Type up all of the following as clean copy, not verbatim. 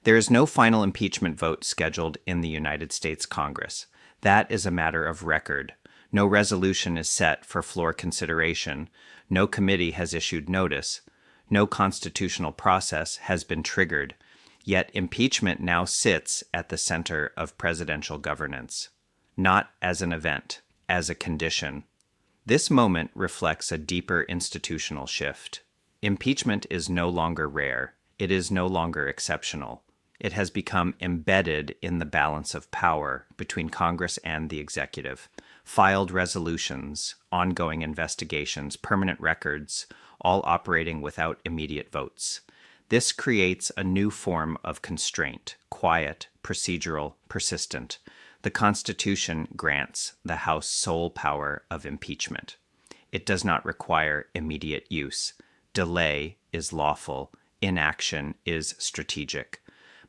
There is no final impeachment vote scheduled in the United States Congress. That is a matter of record. No resolution is set for floor consideration. No committee has issued notice. No constitutional process has been triggered. Yet impeachment now sits at the center of presidential governance, not as an event, as a condition. This moment reflects a deeper institutional shift. Impeachment is no longer rare. It is no longer exceptional. It has become embedded in the balance of power between Congress and the executive. Filed resolutions, ongoing investigations, permanent records, all operating without immediate votes. This creates a new form of constraint, quiet, procedural, persistent. The Constitution grants the House sole power of impeachment. It does not require immediate use. Delay is lawful. Inaction is strategic.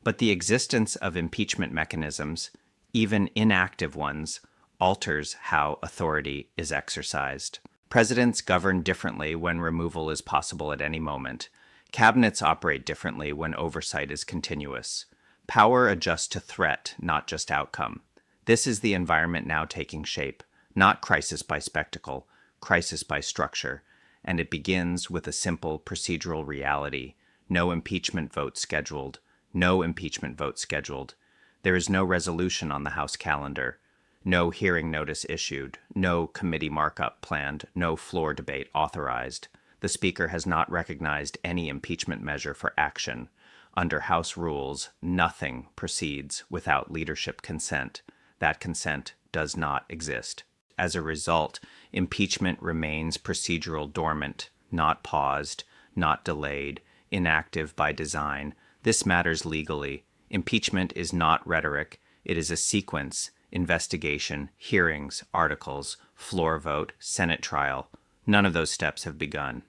But the existence of impeachment mechanisms, even inactive ones, alters how authority is exercised. Presidents govern differently when removal is possible at any moment. Cabinets operate differently when oversight is continuous. Power adjusts to threat, not just outcome. This is the environment now taking shape, not crisis by spectacle, crisis by structure, and it begins with a simple procedural reality. No impeachment vote scheduled. No impeachment vote scheduled. There is no resolution on the House calendar. No hearing notice issued. No committee markup planned. No floor debate authorized. The Speaker has not recognized any impeachment measure for action. Under House rules, nothing proceeds without leadership consent. That consent does not exist. As a result, impeachment remains procedural dormant, not paused, not delayed, inactive by design. This matters legally. Impeachment is not rhetoric. It is a sequence: investigation, hearings, articles, floor vote, Senate trial. None of those steps have begun.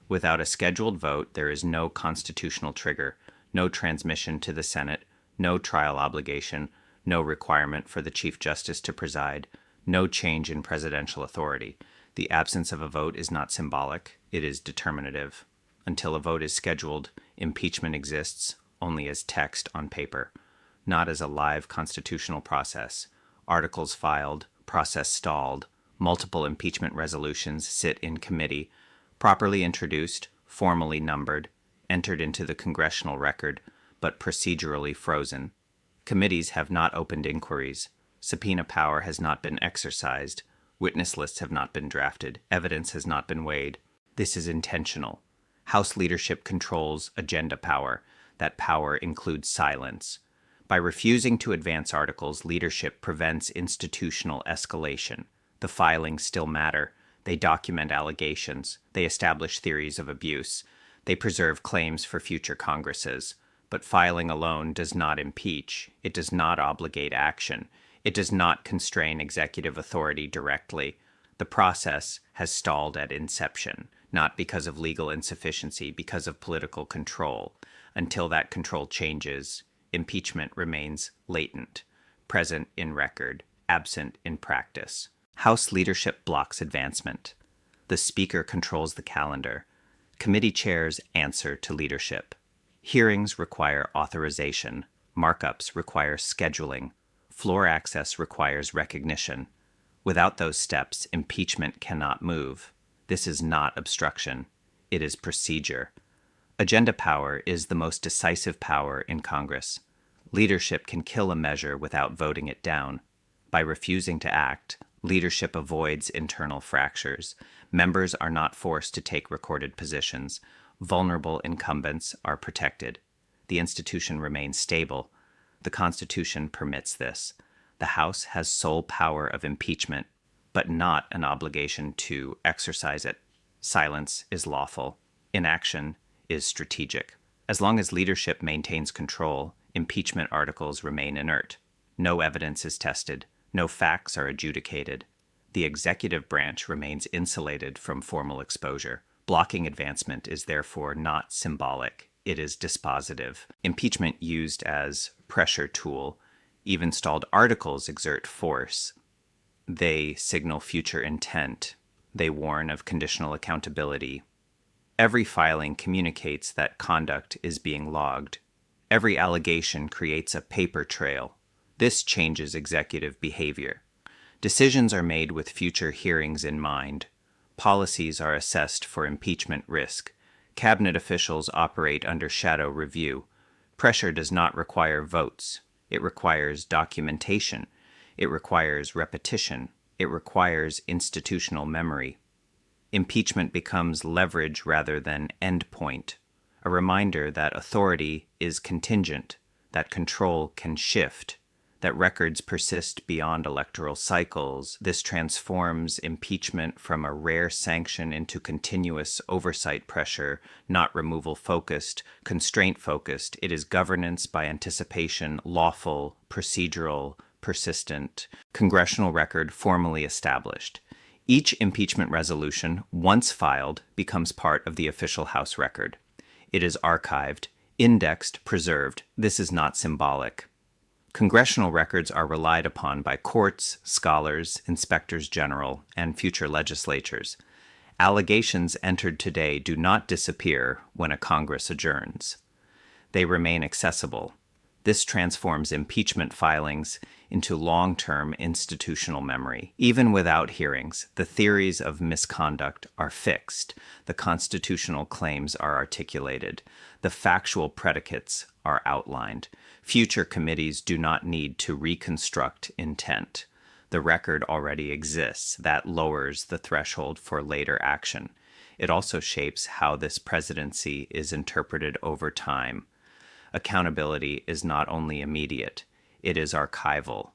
Without a scheduled vote, there is no constitutional trigger, no transmission to the Senate, no trial obligation, no requirement for the Chief Justice to preside, no change in presidential authority. The absence of a vote is not symbolic, it is determinative. Until a vote is scheduled, impeachment exists only as text on paper, not as a live constitutional process. Articles filed, process stalled, multiple impeachment resolutions sit in committee, properly introduced, formally numbered, entered into the congressional record, but procedurally frozen. Committees have not opened inquiries. Subpoena power has not been exercised. Witness lists have not been drafted. Evidence has not been weighed. This is intentional. House leadership controls agenda power. That power includes silence. By refusing to advance articles, leadership prevents institutional escalation. The filings still matter. They document allegations. They establish theories of abuse. They preserve claims for future Congresses. But filing alone does not impeach. It does not obligate action. It does not constrain executive authority directly. The process has stalled at inception, not because of legal insufficiency, because of political control. Until that control changes, impeachment remains latent, present in record, absent in practice. House leadership blocks advancement. The Speaker controls the calendar. Committee chairs answer to leadership. Hearings require authorization. Markups require scheduling. Floor access requires recognition. Without those steps, impeachment cannot move. This is not obstruction. It is procedure. Agenda power is the most decisive power in Congress. Leadership can kill a measure without voting it down. By refusing to act, leadership avoids internal fractures. Members are not forced to take recorded positions. Vulnerable incumbents are protected. The institution remains stable. The Constitution permits this. The House has sole power of impeachment, but not an obligation to exercise it. Silence is lawful. Inaction is strategic. As long as leadership maintains control, impeachment articles remain inert. No evidence is tested. No facts are adjudicated. The executive branch remains insulated from formal exposure. Blocking advancement is therefore not symbolic. It is dispositive. Impeachment used as pressure tool. Even stalled articles exert force. They signal future intent. They warn of conditional accountability. Every filing communicates that conduct is being logged. Every allegation creates a paper trail. This changes executive behavior. Decisions are made with future hearings in mind. Policies are assessed for impeachment risk. Cabinet officials operate under shadow review. Pressure does not require votes. It requires documentation. It requires repetition. It requires institutional memory. Impeachment becomes leverage rather than endpoint, a reminder that authority is contingent, that control can shift, that records persist beyond electoral cycles. This transforms impeachment from a rare sanction into continuous oversight pressure, not removal focused, constraint focused. It is governance by anticipation, lawful, procedural, persistent, congressional record formally established. Each impeachment resolution, once filed, becomes part of the official House record. It is archived, indexed, preserved. This is not symbolic. Congressional records are relied upon by courts, scholars, inspectors general, and future legislatures. Allegations entered today do not disappear when a Congress adjourns. They remain accessible. This transforms impeachment filings into long-term institutional memory. Even without hearings, the theories of misconduct are fixed. The constitutional claims are articulated. The factual predicates are outlined. Future committees do not need to reconstruct intent. The record already exists. That lowers the threshold for later action. It also shapes how this presidency is interpreted over time. Accountability is not only immediate, it is archival.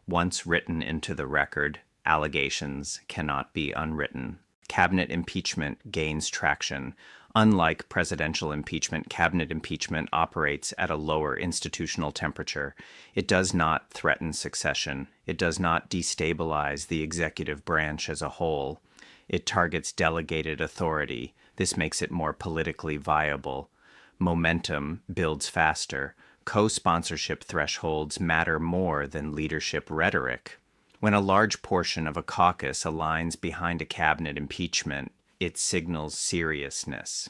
Once written into the record, allegations cannot be unwritten. Cabinet impeachment gains traction. Unlike presidential impeachment, cabinet impeachment operates at a lower institutional temperature. It does not threaten succession. It does not destabilize the executive branch as a whole. It targets delegated authority. This makes it more politically viable. Momentum builds faster. Co-sponsorship thresholds matter more than leadership rhetoric. When a large portion of a caucus aligns behind a cabinet impeachment, it signals seriousness.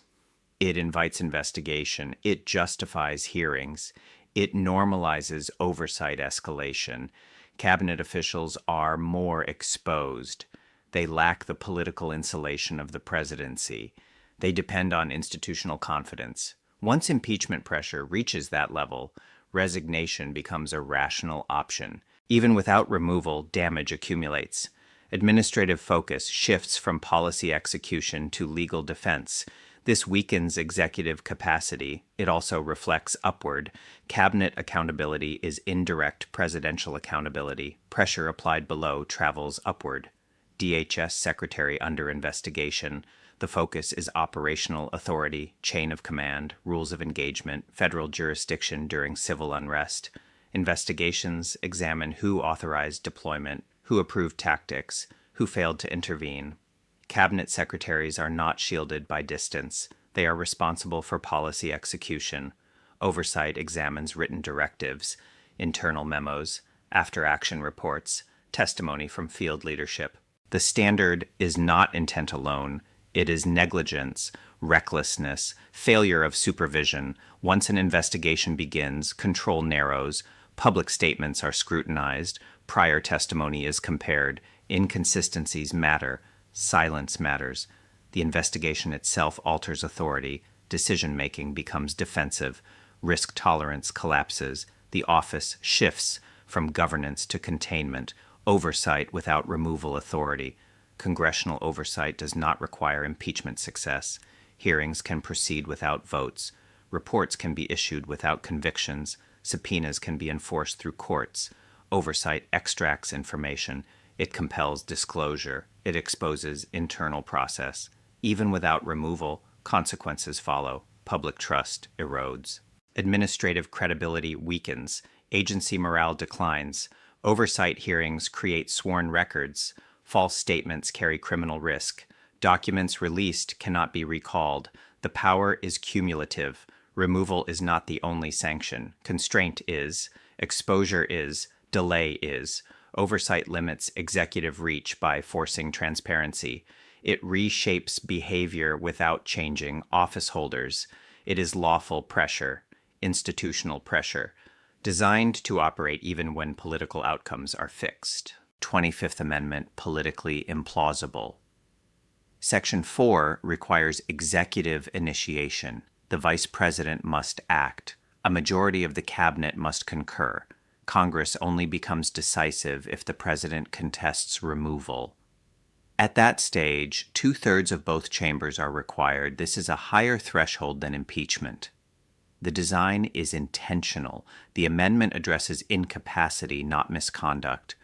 It invites investigation. It justifies hearings. It normalizes oversight escalation. Cabinet officials are more exposed. They lack the political insulation of the presidency. They depend on institutional confidence. Once impeachment pressure reaches that level, resignation becomes a rational option. Even without removal, damage accumulates. Administrative focus shifts from policy execution to legal defense. This weakens executive capacity. It also reflects upward. Cabinet accountability is indirect presidential accountability. Pressure applied below travels upward. DHS secretary under investigation. The focus is operational authority, chain of command, rules of engagement, federal jurisdiction during civil unrest. Investigations examine who authorized deployment, who approved tactics, who failed to intervene. Cabinet secretaries are not shielded by distance. They are responsible for policy execution. Oversight examines written directives, internal memos, after-action reports, testimony from field leadership. The standard is not intent alone. It is negligence, recklessness, failure of supervision. Once an investigation begins, control narrows, public statements are scrutinized, prior testimony is compared, inconsistencies matter, silence matters. The investigation itself alters authority, decision-making becomes defensive, risk tolerance collapses, the office shifts from governance to containment, oversight without removal authority. Congressional oversight does not require impeachment success. Hearings can proceed without votes. Reports can be issued without convictions. Subpoenas can be enforced through courts. Oversight extracts information. It compels disclosure. It exposes internal process. Even without removal, consequences follow. Public trust erodes. Administrative credibility weakens. Agency morale declines. Oversight hearings create sworn records. False statements carry criminal risk. Documents released cannot be recalled. The power is cumulative. Removal is not the only sanction. Constraint is. Exposure is. Delay is. Oversight limits executive reach by forcing transparency. It reshapes behavior without changing office holders. It is lawful pressure. institutional pressure, designed to operate even when political outcomes are fixed. 25th Amendment, politically implausible. Section 4 requires executive initiation. The Vice President must act. A majority of the cabinet must concur. Congress only becomes decisive if the President contests removal. At that stage, 2/3 of both chambers are required. This is a higher threshold than impeachment. The design is intentional. The amendment addresses incapacity, not misconduct,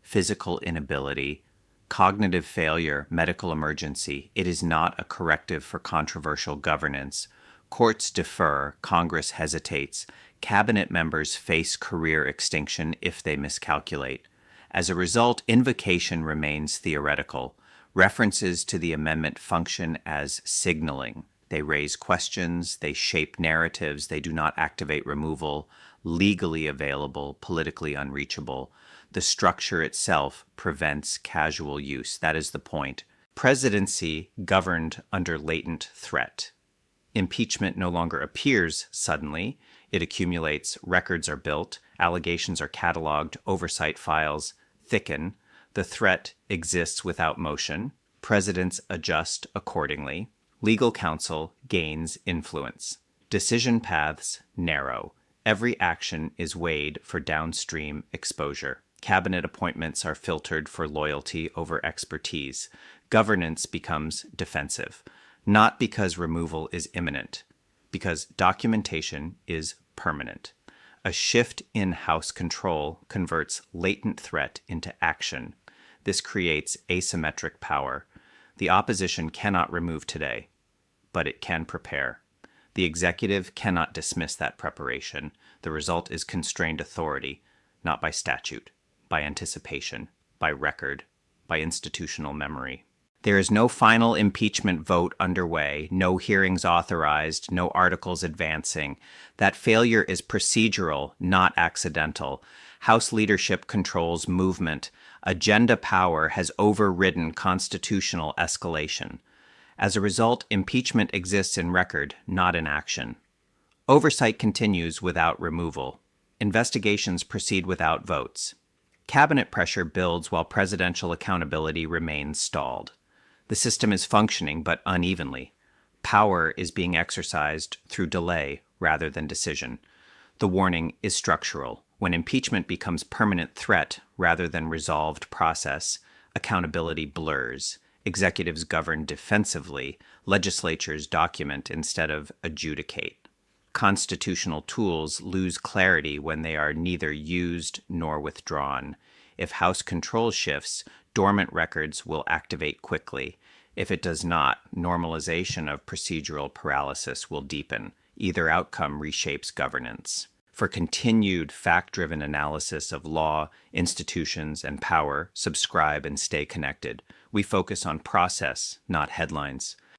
physical inability, cognitive failure, medical emergency. It is not a corrective for controversial governance. Courts defer, Congress hesitates, cabinet members face career extinction if they miscalculate. As a result, invocation remains theoretical. References to the amendment function as signaling. They raise questions, they shape narratives, they do not activate removal, legally available, politically unreachable. The structure itself prevents casual use. That is the point. Presidency governed under latent threat. Impeachment no longer appears suddenly. It accumulates, records are built, allegations are cataloged, oversight files thicken. The threat exists without motion. Presidents adjust accordingly. Legal counsel gains influence. Decision paths narrow. Every action is weighed for downstream exposure. Cabinet appointments are filtered for loyalty over expertise. Governance becomes defensive, not because removal is imminent, because documentation is permanent. A shift in House control converts latent threat into action. This creates asymmetric power. The opposition cannot remove today, but it can prepare. The executive cannot dismiss that preparation. The result is constrained authority, not by statute, by anticipation, by record, by institutional memory. There is no final impeachment vote underway, no hearings authorized, no articles advancing. That failure is procedural, not accidental. House leadership controls movement. Agenda power has overridden constitutional escalation. As a result, impeachment exists in record, not in action. Oversight continues without removal. Investigations proceed without votes. Cabinet pressure builds while presidential accountability remains stalled. The system is functioning, but unevenly. Power is being exercised through delay rather than decision. The warning is structural. When impeachment becomes permanent threat rather than resolved process, accountability blurs. Executives govern defensively. Legislatures document instead of adjudicate. Constitutional tools lose clarity when they are neither used nor withdrawn. If House control shifts, dormant records will activate quickly. If it does not, normalization of procedural paralysis will deepen. Either outcome reshapes governance. For continued fact-driven analysis of law, institutions, and power, subscribe and stay connected. We focus on process, not headlines.